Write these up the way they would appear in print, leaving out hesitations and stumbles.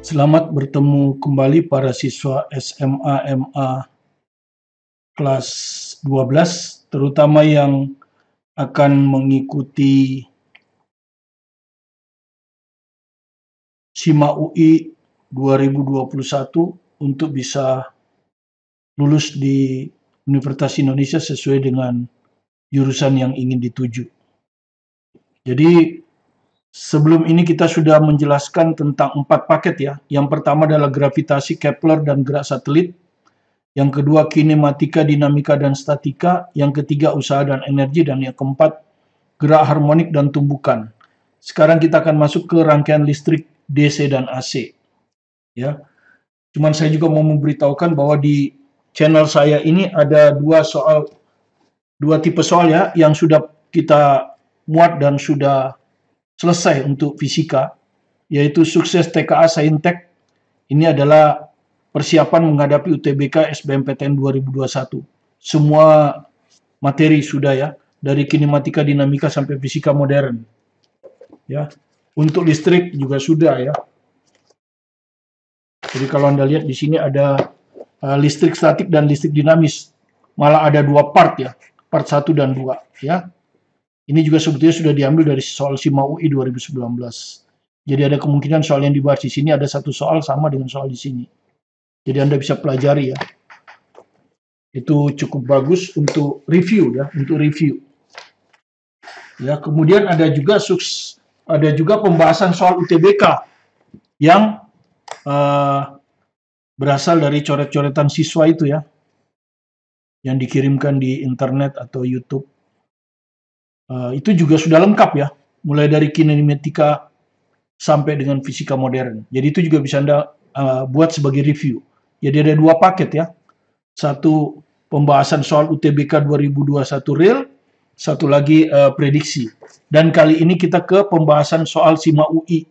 Selamat bertemu kembali para siswa SMA MA kelas 12, terutama yang akan mengikuti SIMA UI 2021 untuk bisa lulus di Universitas Indonesia sesuai dengan jurusan yang ingin dituju. Jadi sebelum ini kita sudah menjelaskan tentang 4 paket ya. Yang pertama adalah gravitasi, Kepler, dan gerak satelit. Yang kedua kinematika, dinamika, dan statika. Yang ketiga usaha dan energi. Dan yang keempat gerak harmonik dan tumbukan. Sekarang kita akan masuk ke rangkaian listrik DC dan AC. Ya, cuman saya juga mau memberitahukan bahwa di channel saya ini ada dua tipe soal ya, yang sudah kita muat dan sudah selesai untuk fisika, yaitu sukses TKA Saintek. Ini adalah persiapan menghadapi UTBK SBMPTN 2021. Semua materi sudah ya, dari kinematika, dinamika sampai fisika modern. Ya, untuk listrik juga sudah ya. Jadi kalau Anda lihat di sini ada listrik statik dan listrik dinamis. Malah ada 2 part ya, part 1 dan 2 ya. Ini juga sebetulnya sudah diambil dari soal SIMA UI 2019. Jadi ada kemungkinan soal yang dibahas di sini ada satu soal sama dengan soal di sini. Jadi Anda bisa pelajari ya. Itu cukup bagus untuk review ya, untuk review. Ya, kemudian ada juga pembahasan soal UTBK yang berasal dari coret-coretan siswa itu ya, yang dikirimkan di internet atau YouTube. Itu juga sudah lengkap ya, mulai dari kinematika sampai dengan fisika modern. Jadi itu juga bisa Anda buat sebagai review. Jadi ada 2 paket ya. Satu pembahasan soal UTBK 2021 real, satu lagi prediksi. Dan kali ini kita ke pembahasan soal SIMA UI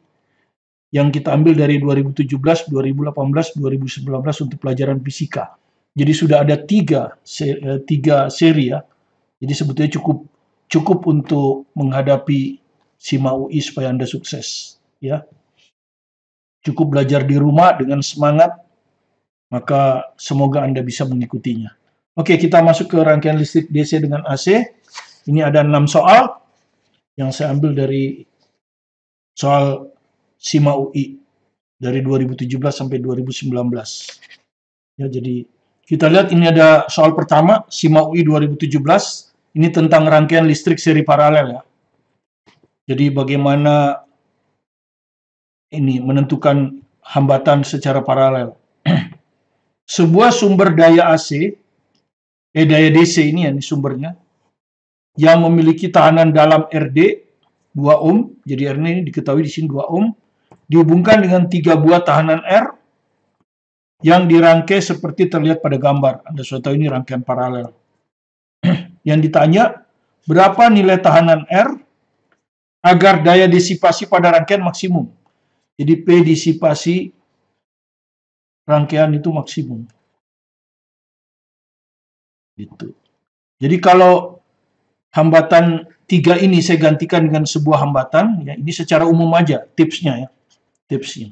yang kita ambil dari 2017, 2018, 2019 untuk pelajaran fisika. Jadi sudah ada 3 seri ya. Jadi sebetulnya cukup untuk menghadapi SIMA UI supaya Anda sukses ya. Cukup belajar di rumah dengan semangat, maka semoga Anda bisa mengikutinya. Oke, kita masuk ke rangkaian listrik DC dengan AC. Ini ada 6 soal yang saya ambil dari soal SIMA UI dari 2017 sampai 2019. Ya, jadi kita lihat ini ada soal pertama SIMA UI 2017. Ini tentang rangkaian listrik seri paralel ya. Jadi bagaimana ini menentukan hambatan secara paralel. Sebuah sumber daya AC, daya DC ini ya, ini sumbernya, yang memiliki tahanan dalam RD 2 ohm, jadi R ini diketahui di sini 2 ohm, dihubungkan dengan 3 buah tahanan R yang dirangkai seperti terlihat pada gambar. Anda sudah tahu ini rangkaian paralel. Yang ditanya, berapa nilai tahanan R agar daya disipasi pada rangkaian maksimum. Jadi P disipasi rangkaian itu maksimum. Gitu. Jadi kalau hambatan 3 ini saya gantikan dengan sebuah hambatan, ya, ini secara umum aja tipsnya ya. Tipsnya.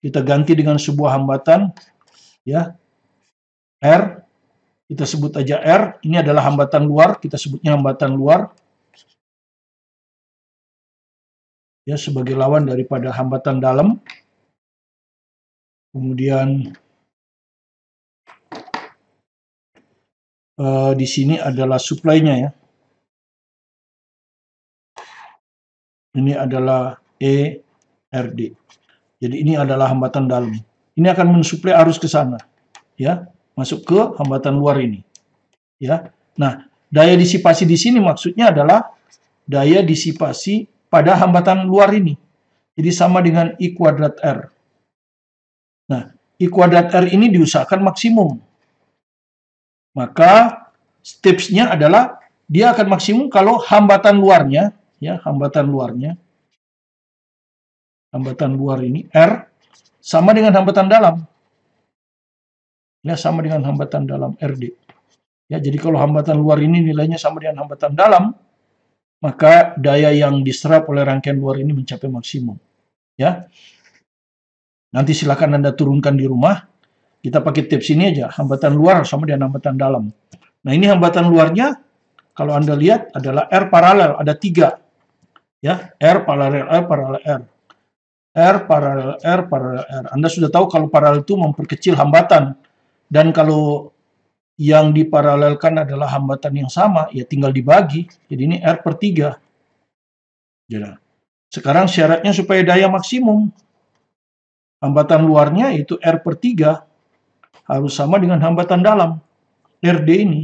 Kita ganti dengan sebuah hambatan ya. R, kita sebut aja R, ini adalah hambatan luar, kita sebutnya hambatan luar. Ya, sebagai lawan daripada hambatan dalam. Kemudian di sini adalah supply-nya ya. Ini adalah ERD. Jadi ini adalah hambatan dalam. Ini akan mensuplai arus ke sana, ya, masuk ke hambatan luar ini, ya. Nah, daya disipasi di sini maksudnya adalah daya disipasi pada hambatan luar ini. Jadi sama dengan I kuadrat R. Nah, I kuadrat R ini diusahakan maksimum. Maka tipsnya adalah dia akan maksimum kalau hambatan luarnya, ya, hambatan luar ini R sama dengan hambatan dalam. Ya, sama dengan hambatan dalam RD. Ya, jadi kalau hambatan luar ini nilainya sama dengan hambatan dalam, maka daya yang diserap oleh rangkaian luar ini mencapai maksimum. Ya. Nanti silakan Anda turunkan di rumah. Kita pakai tips ini aja, hambatan luar sama dengan hambatan dalam. Nah, ini hambatan luarnya, kalau Anda lihat adalah R paralel, ada 3. Ya, R paralel R paralel R. R paralel R paralel R. Anda sudah tahu kalau paralel itu memperkecil hambatan. Dan kalau yang diparalelkan adalah hambatan yang sama, ya tinggal dibagi. Jadi ini R per 3. Jadi, sekarang syaratnya supaya daya maksimum. Hambatan luarnya yaitu R per 3 harus sama dengan hambatan dalam, RD ini.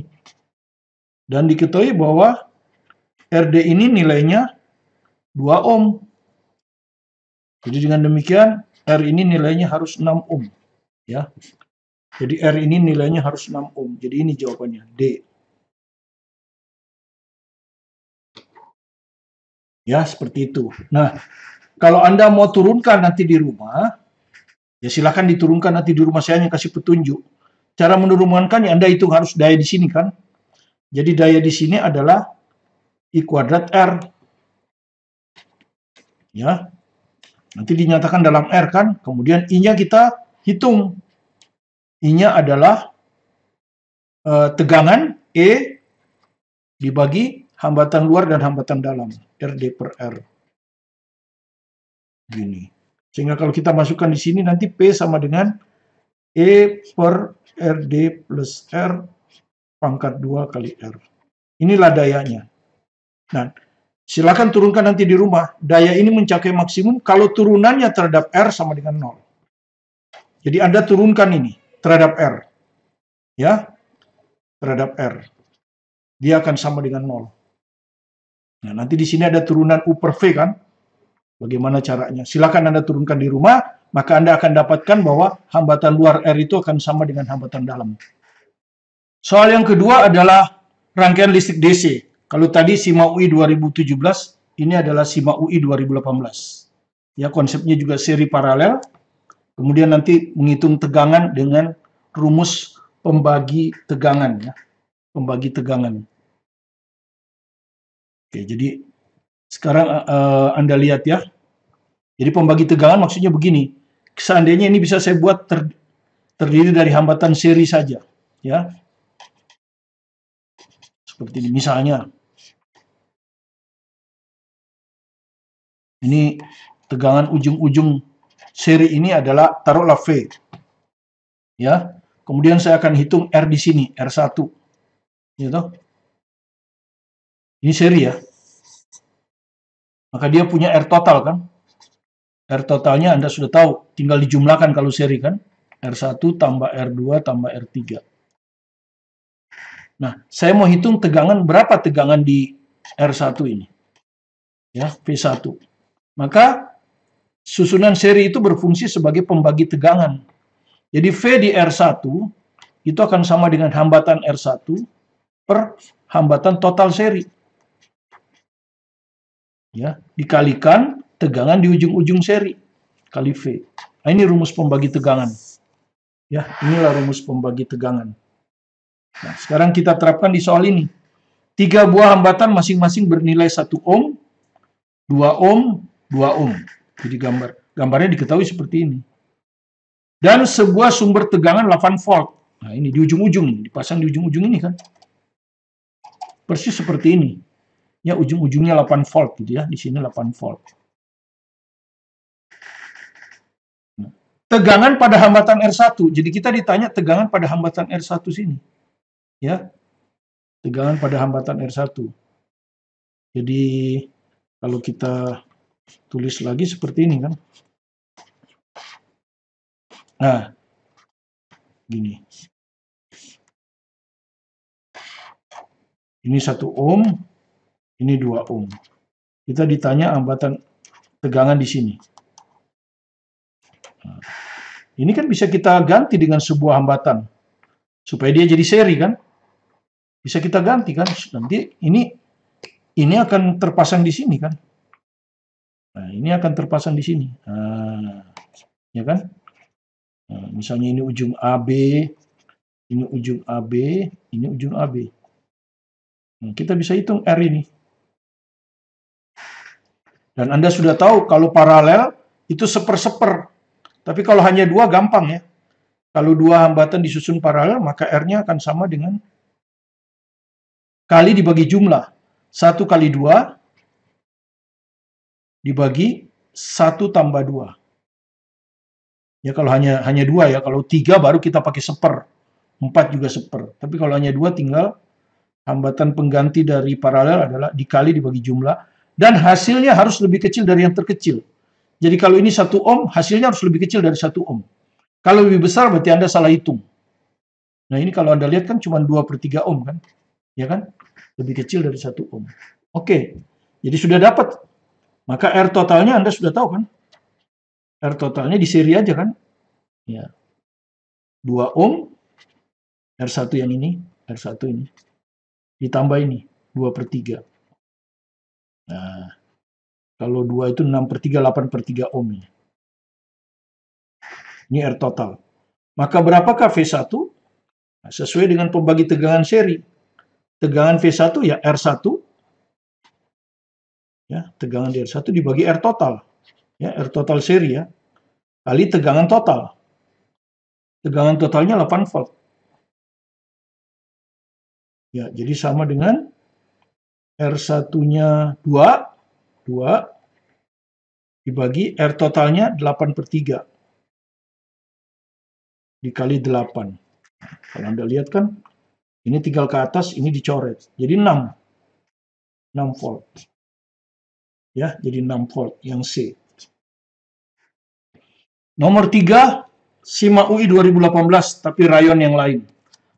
Dan diketahui bahwa RD ini nilainya 2 ohm. Jadi dengan demikian, R ini nilainya harus 6 ohm. Ya. Jadi R ini nilainya harus 6 ohm. Jadi ini jawabannya, D. Ya, seperti itu. Nah, kalau Anda mau turunkan nanti di rumah, ya silakan diturunkan nanti di rumah, saya hanya kasih petunjuk. Cara menurunkan ya Anda hitung harus daya di sini kan. Jadi daya di sini adalah I kuadrat R. Ya. Nanti dinyatakan dalam R kan. Kemudian I-nya kita hitung. I-nya adalah tegangan E dibagi hambatan luar dan hambatan dalam. RD per R. Gini. Sehingga kalau kita masukkan di sini nanti P sama dengan E per RD plus R pangkat 2 kali R. Inilah dayanya. Nah, silakan turunkan nanti di rumah. Daya ini mencapai maksimum kalau turunannya terhadap R sama dengan 0. Jadi Anda turunkan ini terhadap R. Ya, terhadap R. Dia akan sama dengan 0. Nah, nanti di sini ada turunan U per V kan? Bagaimana caranya? Silakan Anda turunkan di rumah, maka Anda akan dapatkan bahwa hambatan luar R itu akan sama dengan hambatan dalam. Soal yang kedua adalah rangkaian listrik DC. Kalau tadi SIMA UI 2017, ini adalah SIMA UI 2018. Ya, konsepnya juga seri paralel. Kemudian nanti menghitung tegangan dengan rumus pembagi tegangan. Ya. Pembagi tegangan. Oke, jadi sekarang Anda lihat ya. Jadi pembagi tegangan maksudnya begini. Seandainya ini bisa saya buat terdiri dari hambatan seri saja. Ya. Seperti ini. Misalnya. Ini tegangan ujung-ujung seri ini adalah taruhlah V. Ya. Kemudian saya akan hitung R di sini, R1. Gitu. Ini seri ya. Maka dia punya R total kan. R totalnya Anda sudah tahu, tinggal dijumlahkan kalau seri kan. R1 tambah R2 tambah R3. Nah, saya mau hitung tegangan, berapa tegangan di R1 ini. Ya, V1. Maka susunan seri itu berfungsi sebagai pembagi tegangan. Jadi V di R1 itu akan sama dengan hambatan R1 per hambatan total seri. Ya, dikalikan tegangan di ujung-ujung seri kali V. Nah, ini rumus pembagi tegangan. Ya, inilah rumus pembagi tegangan. Nah, sekarang kita terapkan di soal ini. 3 buah hambatan masing-masing bernilai 1 ohm, 2 ohm, 2 ohm. Jadi gambarnya diketahui seperti ini. Dan sebuah sumber tegangan 8 volt. Nah, ini di ujung-ujung, dipasang di ujung-ujung ini kan. Persis seperti ini. Ya, ujung-ujungnya 8 volt gitu ya. Di sini 8 volt. Nah, tegangan pada hambatan R1. Jadi kita ditanya tegangan pada hambatan R1 sini. Ya. Tegangan pada hambatan R1. Jadi kalau kita tulis lagi seperti ini kan. Nah. Gini. Ini 1 ohm. Ini 2 ohm. Kita ditanya hambatan tegangan di sini. Nah, ini kan bisa kita ganti dengan sebuah hambatan. Supaya dia jadi seri kan. Bisa kita ganti kan. Nanti ini akan terpasang di sini kan. Nah, ini akan terpasang di sini. Nah, ya kan. Nah, misalnya ini ujung AB. Ini ujung AB. Ini ujung AB. Nah, kita bisa hitung R ini. Dan Anda sudah tahu kalau paralel itu seper-seper. Tapi kalau hanya 2 gampang ya. Kalau 2 hambatan disusun paralel, maka R-nya akan sama dengan kali dibagi jumlah. 1 kali 2 dibagi 1 tambah 2. Ya kalau hanya 2 ya, kalau 3 baru kita pakai seper, 4 juga seper. Tapi kalau hanya 2 tinggal hambatan pengganti dari paralel adalah dikali dibagi jumlah, dan hasilnya harus lebih kecil dari yang terkecil. Jadi kalau ini 1 ohm, hasilnya harus lebih kecil dari 1 ohm. Kalau lebih besar berarti Anda salah hitung. Nah ini kalau Anda lihat kan cuma 2/3 ohm kan, ya kan? Lebih kecil dari 1 ohm. Oke, jadi sudah dapat. Maka R totalnya Anda sudah tahu kan? R totalnya di seri aja kan? Ya. 2 ohm, R1 yang ini, R1 ini. Ditambah ini, 2/3. Nah, kalau 2 itu 6/3, 8/3 ohm ini. Ini R total. Maka berapakah V1? Nah, sesuai dengan pembagi tegangan seri. Tegangan V1 ya R1. Ya, tegangan di R1 dibagi R total. Ya, R total seri ya. Kali tegangan total. Tegangan totalnya 8 volt. Ya, jadi sama dengan R1-nya 2 dibagi R totalnya 8/3 dikali 8. Kalau Anda lihat kan, ini tinggal ke atas, ini dicoret. Jadi 6 volt. Ya, jadi 6 volt yang C. Nomor 3, SIMA UI 2018, tapi rayon yang lain.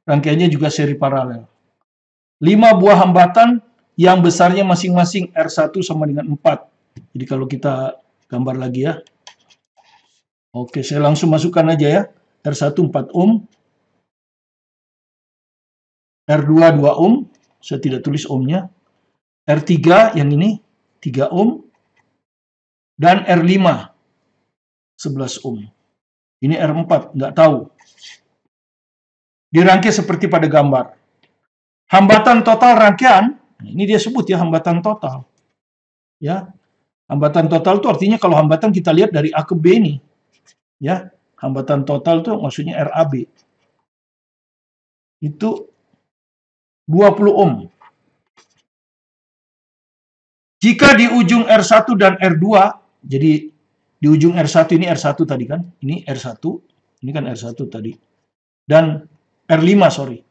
Rangkaiannya juga seri paralel. 5 buah hambatan yang besarnya masing-masing R1 sama dengan 4. Jadi kalau kita gambar lagi ya. Oke, saya langsung masukkan aja ya. R1 4 ohm. R2 2 ohm. Saya tidak tulis ohmnya. R3 yang ini 3 ohm. Dan R5 11 ohm. Ini R4, nggak tahu. Dirangkai seperti pada gambar. Hambatan total rangkaian, ini dia sebut ya hambatan total. Ya, hambatan total itu artinya kalau hambatan kita lihat dari A ke B ini. Ya, hambatan total itu maksudnya RAB. Itu 20 ohm. Jika di ujung R1 dan R2, jadi di ujung R1 ini R1 tadi kan, ini R1, ini kan R1 tadi. Dan R5, sorry.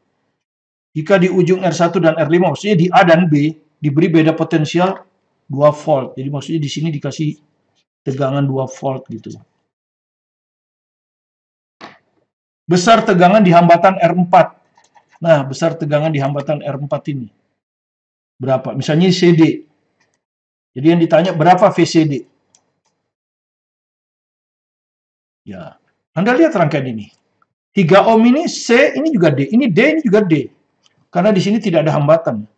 Jika di ujung R1 dan R5, maksudnya di A dan B, diberi beda potensial 2 volt. Jadi maksudnya di sini dikasih tegangan 2 volt gitu. Besar tegangan di hambatan R4. Nah, besar tegangan di hambatan R4 ini. Berapa? Misalnya CD. Jadi yang ditanya berapa VCD? Ya, Anda lihat rangkaian ini. 3 ohm ini C, ini juga D. Ini D, ini juga D. Karena di sini tidak ada hambatan.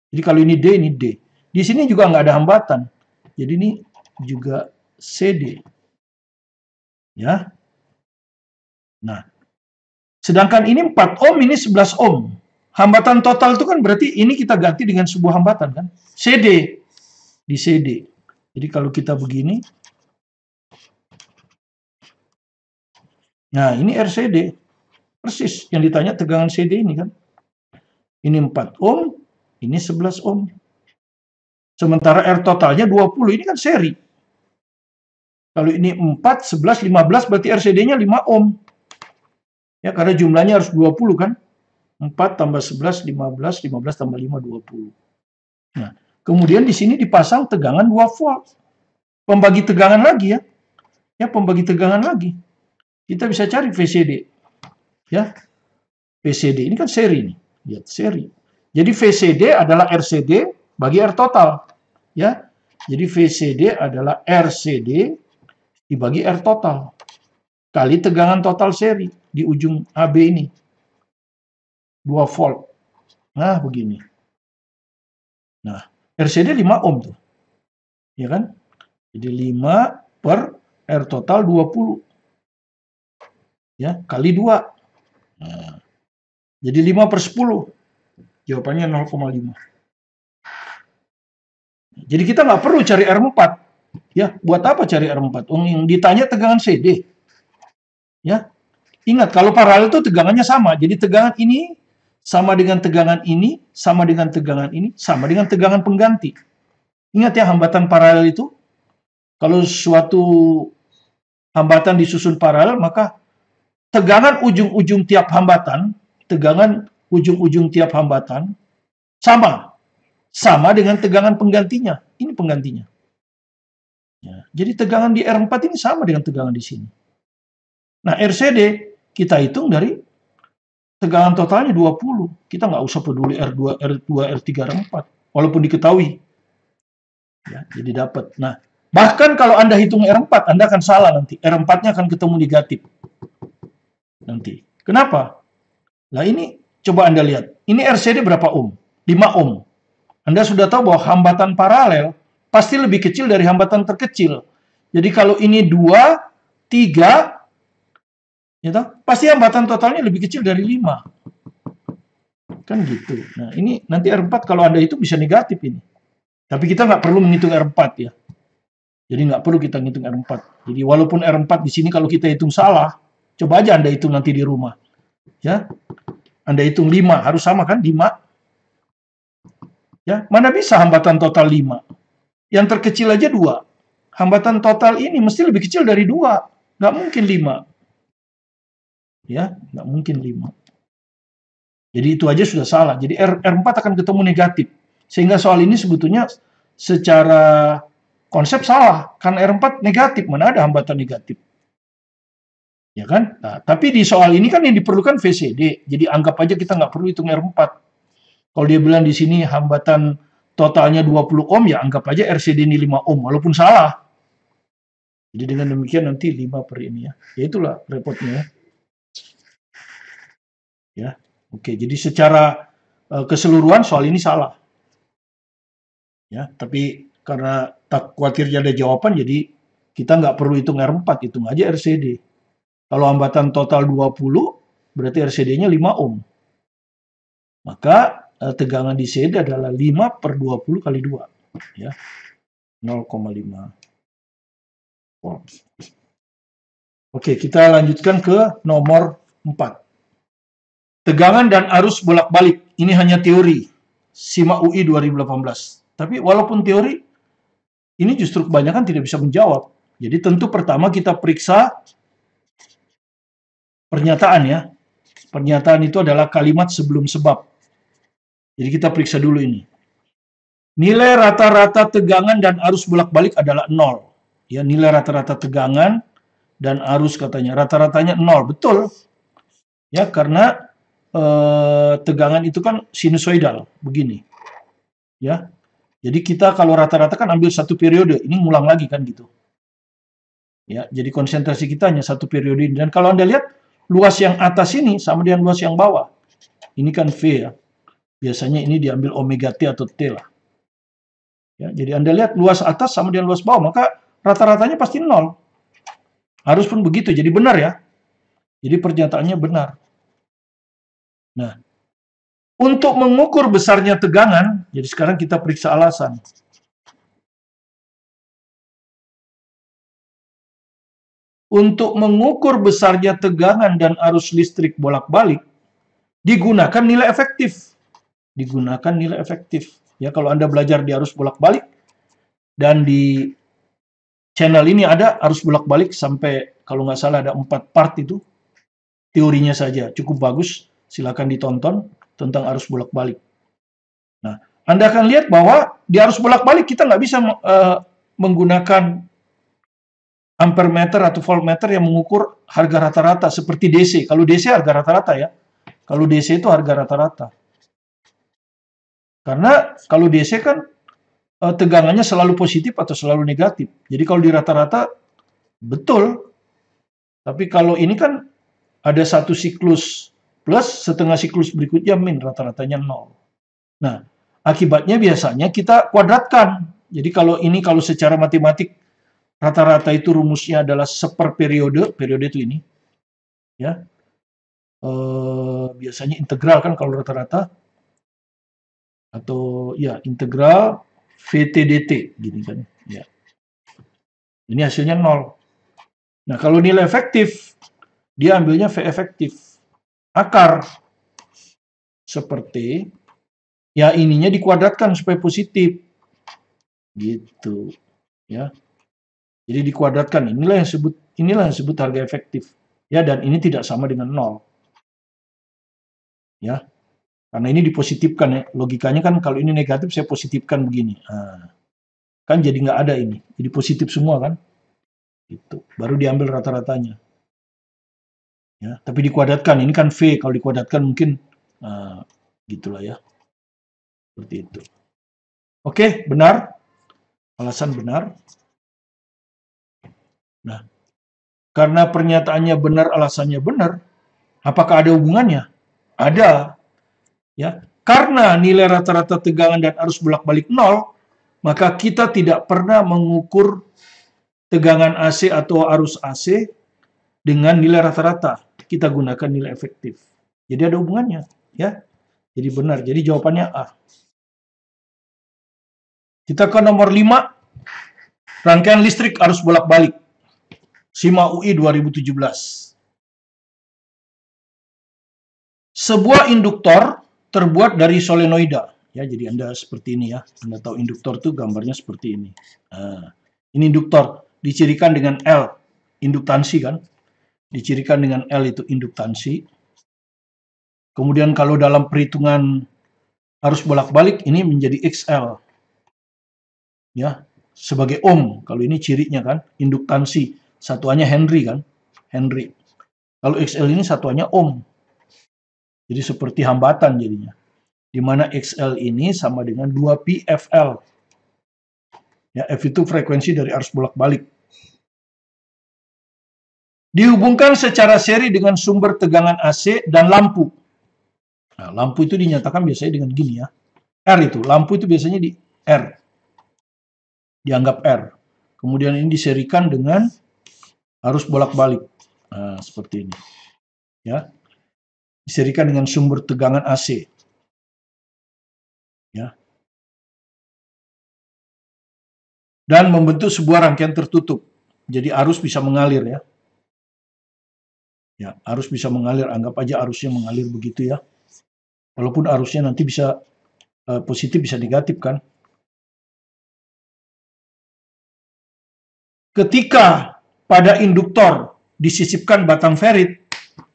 Jadi kalau ini D, ini D. Di sini juga nggak ada hambatan. Jadi ini juga CD. Ya. Nah, sedangkan ini 4 ohm, ini 11 ohm. Hambatan total itu kan berarti ini kita ganti dengan sebuah hambatan kan. CD. Di CD. Jadi kalau kita begini. Nah, ini RCD. Persis yang ditanya tegangan CD ini kan. Ini 4 ohm, ini 11 ohm. Sementara R totalnya 20, ini kan seri. Kalau ini 4, 11, 15, berarti RCD-nya 5 ohm. Ya, karena jumlahnya harus 20 kan. 4 tambah 11, 15, 15 tambah 5, 20. Nah, kemudian di sini dipasang tegangan 2 volt. Pembagi tegangan lagi ya. Ya, pembagi tegangan lagi. Kita bisa cari VCD. Ya, VCD ini kan seri nih. Lihat, seri. Jadi VCD adalah RCD bagi R total. Ya, jadi VCD adalah RCD dibagi R total. Kali tegangan total seri di ujung AB ini. 2 volt. Nah, begini. Nah, RCD 5 ohm tuh. Ya kan? Jadi 5 per R total 20. Ya, kali 2. Nah, jadi 5 per 10. Jawabannya 0,5. Jadi kita nggak perlu cari R4. Ya, buat apa cari R4? Yang ditanya tegangan CD. Ya, ingat kalau paralel itu tegangannya sama. Jadi tegangan ini sama dengan tegangan ini, sama dengan tegangan ini, sama dengan tegangan pengganti. Ingat ya, hambatan paralel itu, kalau suatu hambatan disusun paralel, maka tegangan ujung-ujung tiap hambatan, tegangan ujung-ujung tiap hambatan sama. Sama dengan tegangan penggantinya. Ini penggantinya. Ya, jadi tegangan di R4 ini sama dengan tegangan di sini. Nah, RCD kita hitung dari tegangan totalnya 20. Kita nggak usah peduli R2, R2, R3, R4. Walaupun diketahui. Ya, jadi dapat. Nah, bahkan kalau Anda hitung R4, Anda akan salah nanti. R4-nya akan ketemu negatif. Nanti. Kenapa? Nah, ini coba Anda lihat. Ini RCD berapa ohm? 5 ohm. Anda sudah tahu bahwa hambatan paralel pasti lebih kecil dari hambatan terkecil. Jadi kalau ini 2, 3, ya toh, pasti hambatan totalnya lebih kecil dari 5. Kan gitu. Nah, ini nanti R4 kalau Anda itu bisa negatif ini. Tapi kita nggak perlu menghitung R4 ya. Jadi nggak perlu kita ngitung R4. Jadi walaupun R4 di sini kalau kita hitung salah, coba aja Anda hitung nanti di rumah. Ya. Anda hitung 5, harus sama kan? 5. Ya, mana bisa hambatan total 5? Yang terkecil aja 2. Hambatan total ini mesti lebih kecil dari 2. Nggak mungkin 5. Ya, nggak mungkin 5. Jadi itu aja sudah salah. Jadi R4 akan ketemu negatif. Sehingga soal ini sebetulnya secara konsep salah. Karena R4 negatif, mana ada hambatan negatif. Ya kan? Nah, tapi di soal ini kan yang diperlukan VCD. Jadi anggap aja kita nggak perlu hitung R4. Kalau dia bilang di sini hambatan totalnya 20 ohm, ya anggap aja RCD ini 5 ohm, walaupun salah. Jadi dengan demikian nanti 5 per ini ya. Ya itulah repotnya ya. Ya, oke. Jadi secara keseluruhan soal ini salah. Ya, tapi karena tak khawatir ada jawaban, jadi kita nggak perlu hitung R4, hitung aja RCD. Kalau hambatan total 20, berarti RCD-nya 5 ohm. Maka tegangan di CD adalah 5 per 20 kali 2. Ya, 0,5 volt. Oke, kita lanjutkan ke nomor 4. Tegangan dan arus bolak-balik. Ini hanya teori. SIMA UI 2018. Tapi walaupun teori, ini justru kebanyakan tidak bisa menjawab. Jadi tentu pertama kita periksa pernyataan ya. Pernyataan itu adalah kalimat sebelum sebab. Jadi kita periksa dulu ini. Nilai rata-rata tegangan dan arus bolak-balik adalah 0. Ya, nilai rata-rata tegangan dan arus katanya. Rata-ratanya 0. Betul. Ya, karena tegangan itu kan sinusoidal. Begini. Ya. Jadi kita kalau rata-rata kan ambil satu periode. Ini ngulang lagi kan gitu. Ya, jadi konsentrasi kita hanya satu periode ini. Dan kalau Anda lihat, luas yang atas ini sama dengan luas yang bawah. Ini kan V ya. Biasanya ini diambil omega T atau T lah. Ya, jadi Anda lihat luas atas sama dengan luas bawah, maka rata-ratanya pasti 0. Harus pun begitu, jadi benar ya. Jadi pernyataannya benar. Nah, untuk mengukur besarnya tegangan, jadi sekarang kita periksa alasan. Untuk mengukur besarnya tegangan dan arus listrik bolak-balik, digunakan nilai efektif. Digunakan nilai efektif. Ya, kalau Anda belajar di arus bolak-balik, dan di channel ini ada arus bolak-balik sampai, kalau nggak salah ada 4 part itu, teorinya saja, cukup bagus. Silakan ditonton tentang arus bolak-balik. Nah, Anda akan lihat bahwa di arus bolak-balik kita nggak bisa menggunakan ampermeter atau voltmeter yang mengukur harga rata-rata seperti DC. Kalau DC harga rata-rata ya. Kalau DC itu harga rata-rata. Karena kalau DC kan tegangannya selalu positif atau selalu negatif. Jadi kalau di rata-rata betul. Tapi kalau ini kan ada satu siklus plus, setengah siklus berikutnya min, rata-ratanya 0. Nah, akibatnya biasanya kita kuadratkan. Jadi kalau ini, kalau secara matematik, rata-rata itu rumusnya adalah seper periode itu ini. Ya, biasanya integral kan kalau rata-rata. Atau ya, integral VT/dt, gini kan. Ya. Ini hasilnya 0. Nah, kalau nilai efektif, dia ambilnya V efektif. Akar seperti, ya ininya dikuadratkan supaya positif. Gitu. Ya. Jadi dikuadratkan, inilah yang disebut harga efektif. Ya, dan ini tidak sama dengan 0. Ya. Karena ini dipositifkan ya. Logikanya kan kalau ini negatif saya positifkan begini. Nah, kan jadi nggak ada ini. Jadi positif semua kan. Gitu. Baru diambil rata-ratanya. Ya, tapi dikuadratkan. Ini kan V. Kalau dikuadratkan mungkin gitulah ya. Seperti itu. Oke, benar. Alasan benar. Nah, karena pernyataannya benar, alasannya benar, apakah ada hubungannya? Ada. Ya, karena nilai rata-rata tegangan dan arus bolak-balik 0, maka kita tidak pernah mengukur tegangan AC atau arus AC dengan nilai rata-rata. Kita gunakan nilai efektif. Jadi ada hubungannya, ya. Jadi benar. Jadi jawabannya A. Kita ke nomor 5. Rangkaian listrik arus bolak-balik. SIMA UI 2017. Sebuah induktor terbuat dari solenoida. Ya, jadi Anda seperti ini ya. Anda tahu induktor itu gambarnya seperti ini. Nah, ini induktor dicirikan dengan L, induktansi kan. Dicirikan dengan L itu induktansi. Kemudian kalau dalam perhitungan arus bolak-balik ini menjadi XL. Ya, sebagai ohm. Kalau ini cirinya kan, induktansi. Satuannya Henry kan, Henry. Kalau XL ini satuannya ohm. Jadi seperti hambatan jadinya. Di mana XL ini sama dengan 2pi FL. Ya, F itu frekuensi dari arus bolak-balik. Dihubungkan secara seri dengan sumber tegangan AC dan lampu. Nah, lampu itu dinyatakan biasanya dengan gini ya. R itu, lampu itu biasanya di R. Dianggap R. Kemudian ini diserikan dengan arus bolak-balik. Nah, seperti ini. Ya. Diserikan dengan sumber tegangan AC. Ya. Dan membentuk sebuah rangkaian tertutup. Jadi arus bisa mengalir ya. Ya, arus bisa mengalir. Anggap aja arusnya mengalir begitu ya. Walaupun arusnya nanti bisa positif bisa negatif kan. Ketika pada induktor disisipkan batang ferit,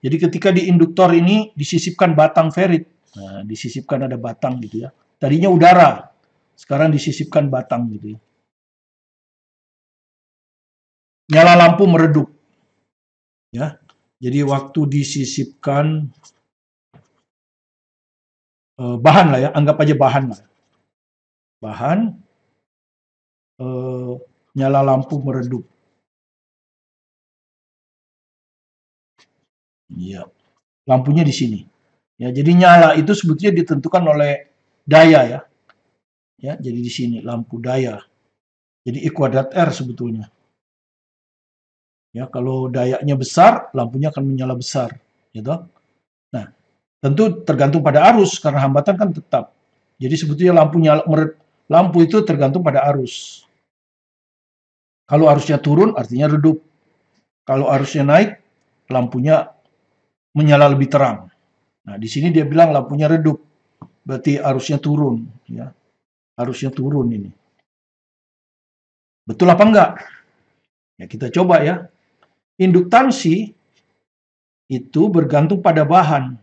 jadi ketika di induktor ini disisipkan batang ferit. Nah, disisipkan ada batang gitu ya. Tadinya udara, sekarang disisipkan batang gitu ya. Nyala lampu meredup. Ya. Jadi waktu disisipkan bahan lah ya, anggap aja bahan lah. Bahan, nyala lampu meredup. Ya. Lampunya di sini. Ya, jadi nyala itu sebetulnya ditentukan oleh daya ya. Ya, jadi di sini lampu daya. Jadi I kuadrat R sebetulnya. Ya, kalau dayanya besar, lampunya akan menyala besar, gitu. Nah, tentu tergantung pada arus karena hambatan kan tetap. Jadi sebetulnya lampu itu tergantung pada arus. Kalau arusnya turun artinya redup. Kalau arusnya naik, lampunya menyala lebih terang. Nah, di sini dia bilang lampunya redup. Berarti arusnya turun, ya. Arusnya turun ini. Betul apa enggak? Ya, kita coba ya. Induktansi itu bergantung pada bahan.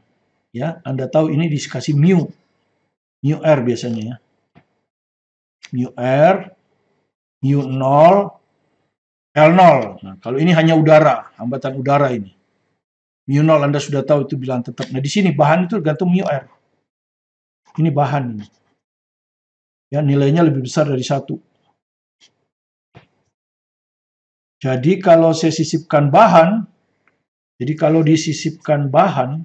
Ya, Anda tahu ini dikasih mu. Mu R biasanya ya. Mu R, mu 0, L0. Nah, kalau ini hanya udara, hambatan udara ini. Mu 0 Anda sudah tahu itu bilang tetap. Nah, di sini bahan itu tergantung mu R. Ini bahan ini. Ya, nilainya lebih besar dari 1. Jadi kalau saya sisipkan bahan, jadi kalau disisipkan bahan,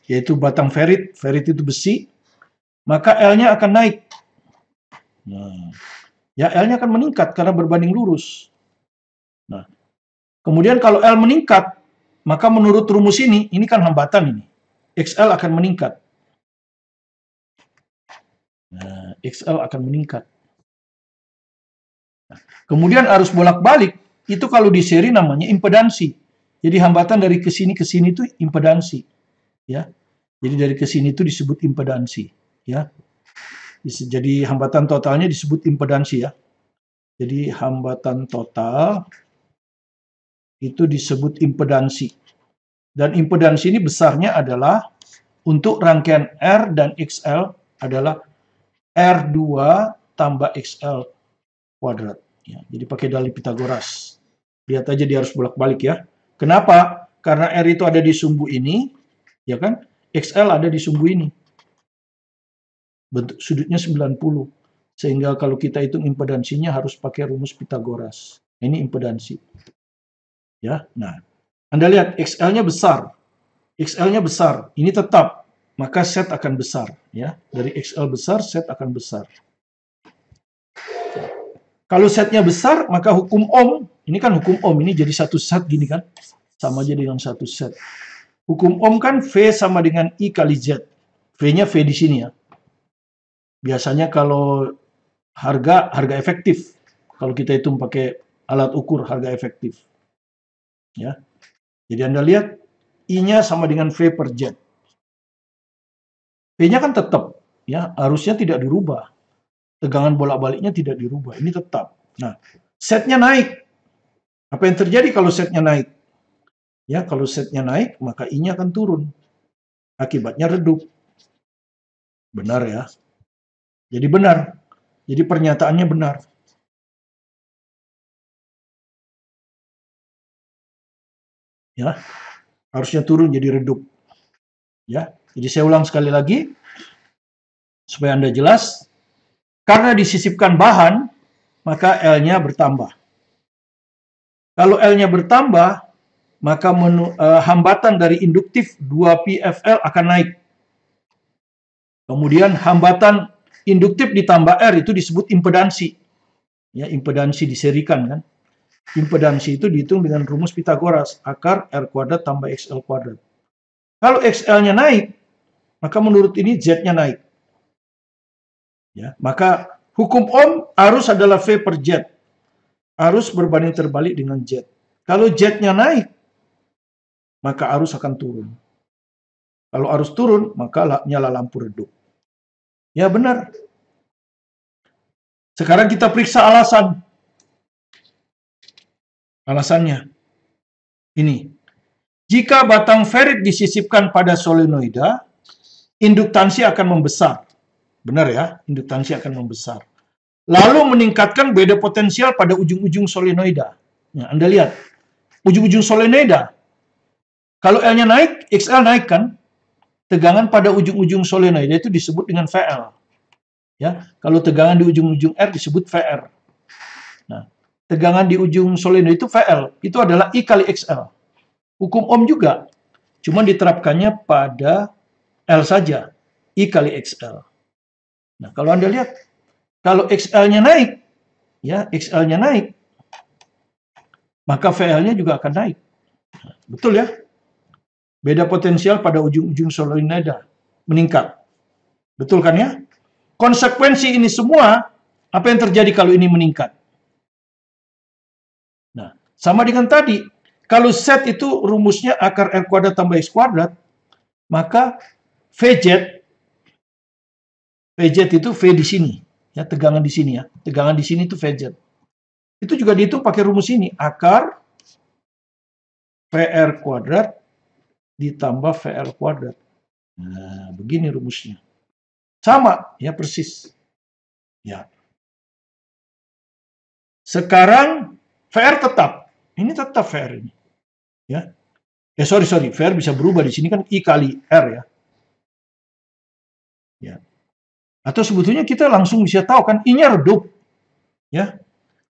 yaitu batang ferit, ferit itu besi, maka L-nya akan naik. Nah, ya L-nya akan meningkat karena berbanding lurus. Nah, kemudian kalau L meningkat, maka menurut rumus ini kan hambatan ini. XL akan meningkat. Nah, XL akan meningkat. Nah, kemudian arus bolak-balik, itu kalau di seri namanya impedansi. Jadi hambatan dari ke sini itu impedansi, ya. Jadi dari ke sini itu disebut impedansi, ya. Jadi hambatan totalnya disebut impedansi, ya. Jadi hambatan total itu disebut impedansi. Dan impedansi ini besarnya adalah untuk rangkaian R dan XL adalah R2 tambah XL kuadrat. Ya, jadi pakai dalih Pitagoras. Lihat aja dia harus bolak-balik ya. Kenapa? Karena R itu ada di sumbu ini, ya kan? XL ada di sumbu ini. Bentuk sudutnya 90. Sehingga kalau kita hitung impedansinya harus pakai rumus Pitagoras. Ini impedansi. Ya, nah. Anda lihat XL-nya besar. XL-nya besar. Ini tetap. Maka set akan besar, ya. Dari XL besar, set akan besar. Kalau setnya besar, maka hukum Ohm, ini kan hukum Ohm, ini jadi satu set gini kan. Sama aja dengan satu set. Hukum Ohm kan V sama dengan I kali Z. V-nya V di sini ya. Biasanya kalau harga efektif. Kalau kita hitung pakai alat ukur harga efektif. Ya. Jadi Anda lihat I-nya sama dengan V per Z. V-nya kan tetap, ya, arusnya tidak dirubah. Tegangan bolak-baliknya tidak dirubah, ini tetap. Nah, setnya naik. Apa yang terjadi kalau setnya naik? Ya, kalau setnya naik, maka I-nya akan turun. Akibatnya redup. Benar ya. Jadi benar. Jadi pernyataannya benar. Ya, harusnya turun jadi redup. Ya, jadi saya ulang sekali lagi supaya Anda jelas. Karena disisipkan bahan, maka L-nya bertambah. Kalau L-nya bertambah, maka hambatan dari induktif 2πfL akan naik. Kemudian hambatan induktif ditambah R itu disebut impedansi. Ya, impedansi diserikan kan. Impedansi itu dihitung dengan rumus Pitagoras, akar R kuadrat tambah XL kuadrat. Kalau XL-nya naik, maka menurut ini Z-nya naik. Ya, maka hukum Ohm arus adalah V per Z. Arus berbanding terbalik dengan Z. Kalau Z-nya naik, maka arus akan turun. Kalau arus turun, maka nyala lampu redup. Ya benar. Sekarang kita periksa alasan. Alasannya. Ini. Jika batang ferit disisipkan pada solenoida, induktansi akan membesar. Benar ya, induktansi akan membesar. Lalu meningkatkan beda potensial pada ujung-ujung solenoida. Nah, Anda lihat, ujung-ujung solenoida, kalau L-nya naik, XL naik kan? Tegangan pada ujung-ujung solenoida itu disebut dengan VL. Ya, kalau tegangan di ujung-ujung R disebut VR. Nah, tegangan di ujung solenoida itu VL, itu adalah I kali XL. Hukum Ohm juga, cuma diterapkannya pada L saja, I kali XL. Nah, kalau Anda lihat, kalau XL-nya naik, ya, XL-nya naik, maka VL-nya juga akan naik. Betul ya? Beda potensial pada ujung-ujung solenoida meningkat. Betul kan ya? Konsekuensi ini semua, apa yang terjadi kalau ini meningkat? Nah, sama dengan tadi, kalau set itu rumusnya akar R kuadrat tambah X kuadrat, maka VZ itu V di sini, ya, tegangan di sini ya. Tegangan di sini itu VZ. Itu juga dihitung pakai rumus ini, akar VR kuadrat ditambah VL kuadrat. Nah, begini rumusnya. Sama, ya persis. Ya. Sekarang VR tetap. Ini tetap VR ini. Ya. Sorry, VR bisa berubah di sini kan I kali R ya. Ya. Atau sebetulnya kita langsung bisa tahu kan I-nya redup. Ya.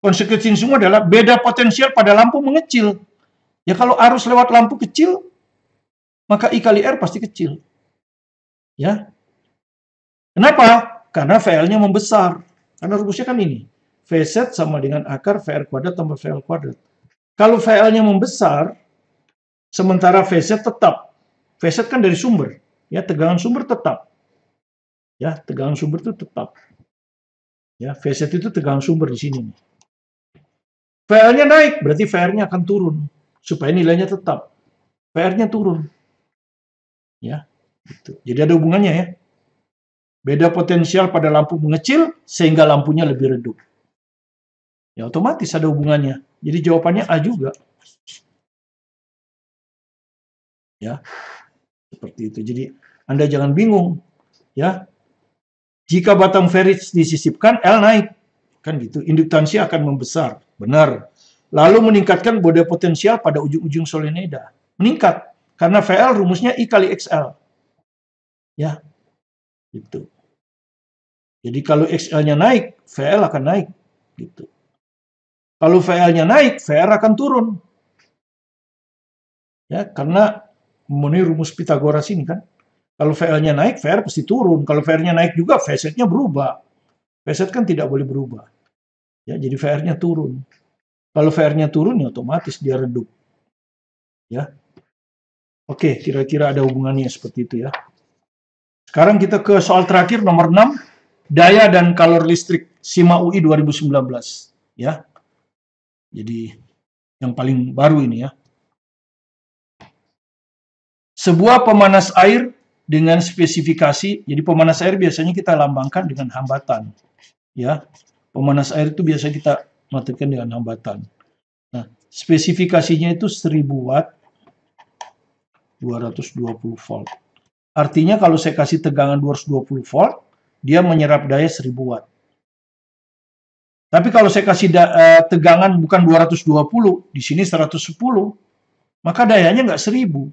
Konsekuensi semua adalah beda potensial pada lampu mengecil. Ya kalau arus lewat lampu kecil, maka I kali R pasti kecil. Ya. Kenapa? Karena VL-nya membesar. Karena rumusnya kan ini. VZ sama dengan akar VR kuadrat tambah VL kuadrat. Kalau VL-nya membesar, sementara VZ tetap. VZ kan dari sumber. Ya, tegangan sumber tetap. Ya, tegangan sumber itu tetap. Ya, VZ itu tegangan sumber di sini. VL-nya naik, berarti VR-nya akan turun. supaya nilainya tetap. PR-nya turun. Ya, gitu. Jadi ada hubungannya ya. Beda potensial pada lampu mengecil sehingga lampunya lebih redup. Ya otomatis ada hubungannya. Jadi jawabannya A juga. Ya, seperti itu. Jadi Anda jangan bingung. Ya, jika batang ferrits disisipkan, L naik. Kan gitu. Induktansi akan membesar. Benar. Lalu meningkatkan beda potensial pada ujung-ujung solenoida. Meningkat. Karena VL rumusnya I kali XL. Ya, gitu. Jadi kalau XL-nya naik, VL akan naik. Gitu. Kalau VL-nya naik, VR akan turun. Ya, karena memenuhi rumus Pythagoras ini kan. Kalau VL-nya naik, VR pasti turun. Kalau VR-nya naik juga, Vz-nya berubah. Vz kan tidak boleh berubah. Ya, jadi VR-nya turun. Kalau VR-nya turun, ya otomatis dia redup. Ya. Oke, kira-kira ada hubungannya seperti itu ya. Sekarang kita ke soal terakhir nomor 6, daya dan kalor listrik SIMA UI 2019 ya. Jadi yang paling baru ini ya. Sebuah pemanas air dengan spesifikasi, jadi pemanas air biasanya kita lambangkan dengan hambatan ya. Pemanas air itu biasa kita matikan dengan hambatan. Nah, spesifikasinya itu 1000 watt 220 volt. Artinya kalau saya kasih tegangan 220 volt, dia menyerap daya 1000 watt. Tapi kalau saya kasih tegangan bukan 220, di sini 110, maka dayanya nggak 1000.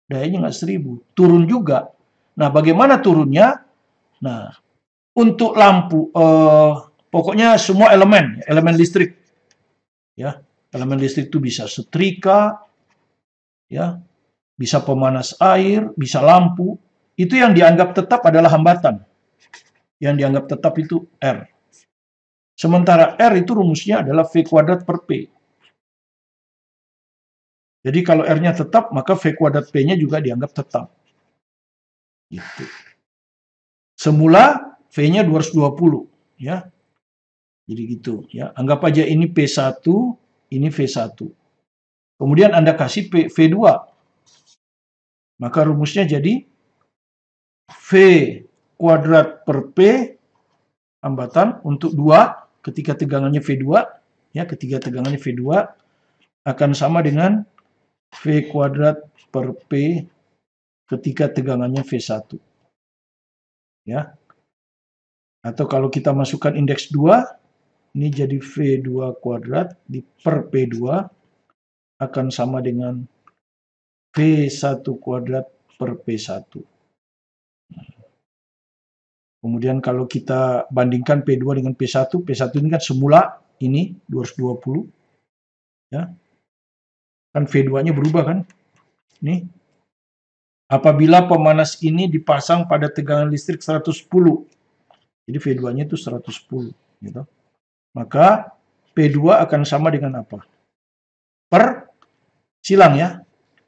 Dayanya nggak 1000. Turun juga. Nah, bagaimana turunnya? Nah, untuk lampu, pokoknya semua elemen listrik. Ya, elemen listrik itu bisa setrika, ya, bisa pemanas air, bisa lampu. Itu yang dianggap tetap adalah hambatan. Yang dianggap tetap itu R. Sementara R itu rumusnya adalah V kuadrat per P. Jadi kalau R-nya tetap, maka V kuadrat P-nya juga dianggap tetap. Gitu. Semula V-nya 220. Ya. Jadi gitu. Ya. Anggap aja ini P1, ini V1. Kemudian Anda kasih V2. Maka rumusnya jadi V kuadrat per P hambatan untuk 2 ketika tegangannya V2, ya, ketika tegangannya V2 akan sama dengan V kuadrat per P ketika tegangannya V1. Ya. Atau kalau kita masukkan indeks 2, ini jadi V2 kuadrat di per P2 akan sama dengan V1 kuadrat per P1. Kemudian kalau kita bandingkan P2 dengan P1, P1 ini kan semula ini 220. Ya. Kan V2-nya berubah kan? Nih. Apabila pemanas ini dipasang pada tegangan listrik 110. Jadi V2-nya itu 110, gitu. Maka P2 akan sama dengan apa? Per silang ya.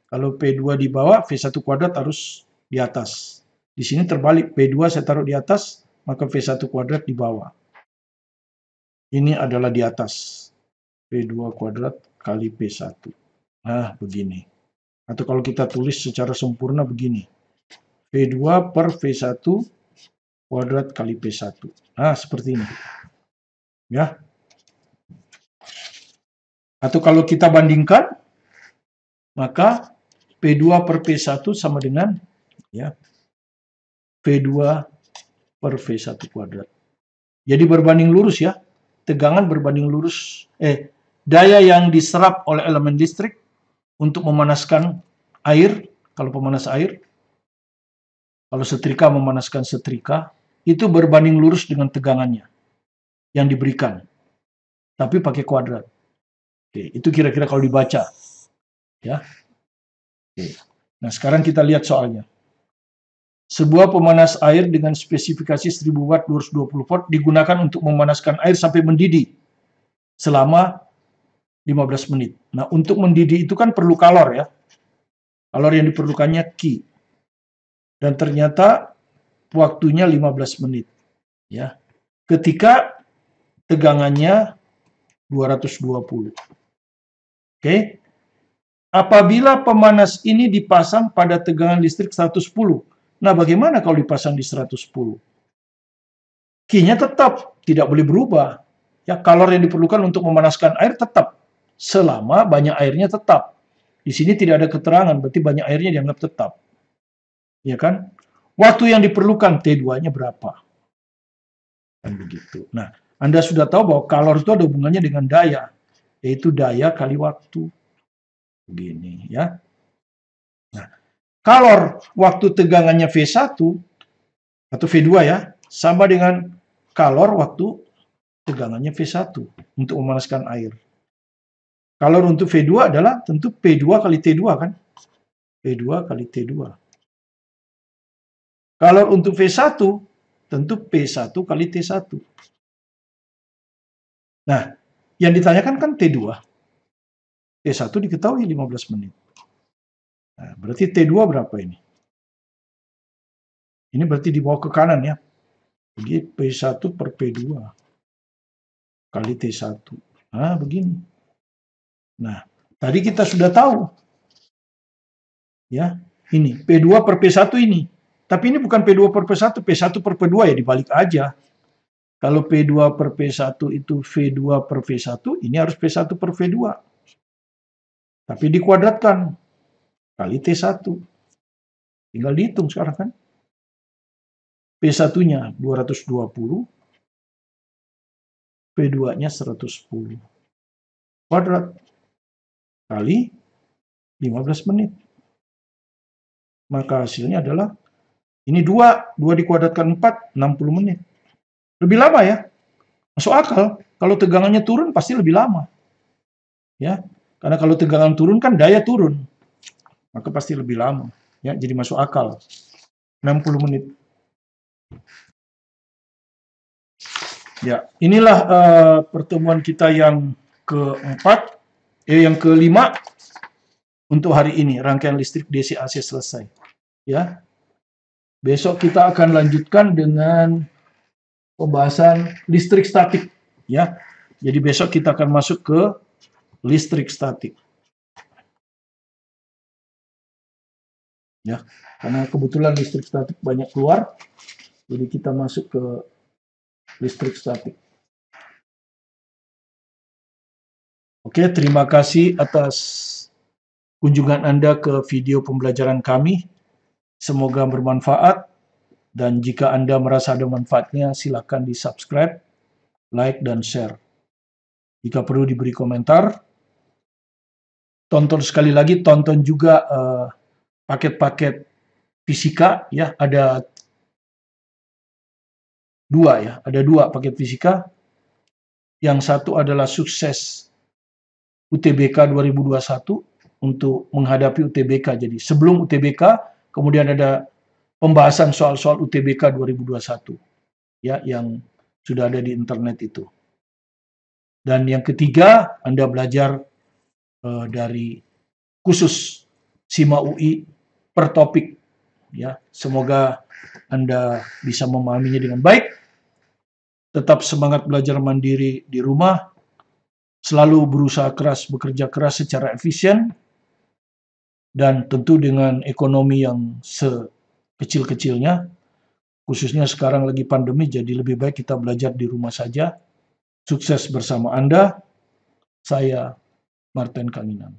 Kalau P2 di bawah, V1 kuadrat harus di atas. Di sini terbalik, P2 saya taruh di atas, maka V1 kuadrat di bawah. Ini adalah di atas. P2 kuadrat kali P1. Nah, begini. Atau kalau kita tulis secara sempurna begini. P2 per V1 kuadrat kali P1. Nah, seperti ini. Ya. Atau kalau kita bandingkan, maka P2 per P1 sama dengan ya, V2 per V1 kuadrat. Jadi berbanding lurus ya. Tegangan berbanding lurus. Daya yang diserap oleh elemen listrik untuk memanaskan air, kalau pemanas air, kalau setrika memanaskan setrika, itu berbanding lurus dengan tegangannya yang diberikan. Tapi pakai kuadrat. Oke, itu kira-kira kalau dibaca. Ya. Oke. Nah, sekarang kita lihat soalnya. Sebuah pemanas air dengan spesifikasi 1000 watt 220 volt digunakan untuk memanaskan air sampai mendidih selama 15 menit. Nah, untuk mendidih itu kan perlu kalor ya. Kalor yang diperlukannya Q. Dan ternyata waktunya 15 menit. Ya. Ketika tegangannya 220. Oke. Apabila pemanas ini dipasang pada tegangan listrik 110. Nah, bagaimana kalau dipasang di 110? Q-nya tetap tidak boleh berubah. Ya, kalor yang diperlukan untuk memanaskan air tetap selama banyak airnya tetap. Di sini tidak ada keterangan, berarti banyak airnya dianggap tetap. Ya kan? Waktu yang diperlukan T2-nya berapa? Kan begitu. Nah, Anda sudah tahu bahwa kalor itu ada hubungannya dengan daya, yaitu daya kali waktu. Begini ya. Nah, kalor waktu tegangannya V1 atau V2 ya, sama dengan kalor waktu tegangannya V1 untuk memanaskan air. Kalor untuk V2 adalah tentu P2 kali T2 kan? P2 kali T2. Kalor untuk V1 tentu P1 kali T1. Nah, yang ditanyakan kan T2. T1 diketahui 15 menit. Nah, berarti T2 berapa ini? Ini berarti dibawa ke kanan ya. Jadi P1 per P2 kali T1. Nah, begini. Nah, tadi kita sudah tahu. Ya, ini P2 per P1 ini. Tapi ini bukan P2 per P1, P1 per P2 ya dibalik aja. Kalau P2 per P1 itu V2 per V1, ini harus P1 per V2. Tapi dikuadratkan kali T1. Tinggal dihitung sekarang kan. P1-nya 220, P2-nya 110. Kuadrat kali 15 menit. Maka hasilnya adalah, ini 2 dikuadratkan 4, 60 menit. Lebih lama ya. Masuk akal. Kalau tegangannya turun pasti lebih lama. Ya. Karena kalau tegangan turun kan daya turun. Maka pasti lebih lama. Ya, jadi masuk akal. 60 menit. Ya, inilah pertemuan kita yang keempat, yang kelima untuk hari ini. Rangkaian listrik DC AC selesai. Ya. Besok kita akan lanjutkan dengan pembahasan listrik statik. Ya. Jadi besok kita akan masuk ke listrik statik. Ya, karena kebetulan listrik statik banyak keluar, jadi kita masuk ke listrik statik. Oke, terima kasih atas kunjungan Anda ke video pembelajaran kami. Semoga bermanfaat, dan jika Anda merasa ada manfaatnya, silakan di-subscribe, like, dan share. Jika perlu diberi komentar, tonton sekali lagi, tonton juga paket-paket fisika ya, ada dua paket fisika. Yang satu adalah sukses UTBK 2021 untuk menghadapi UTBK. Jadi sebelum UTBK, kemudian ada pembahasan soal-soal UTBK 2021 ya, yang sudah ada di internet itu. Dan yang ketiga, Anda belajar dari khusus SIMA UI per topik ya. Semoga Anda bisa memahaminya dengan baik. Tetap semangat belajar mandiri di rumah. Selalu berusaha keras, bekerja keras secara efisien. Dan tentu dengan ekonomi yang sekecil-kecilnya. Khususnya sekarang lagi pandemi, jadi lebih baik kita belajar di rumah saja. Sukses bersama Anda. Saya Martin Kanginan.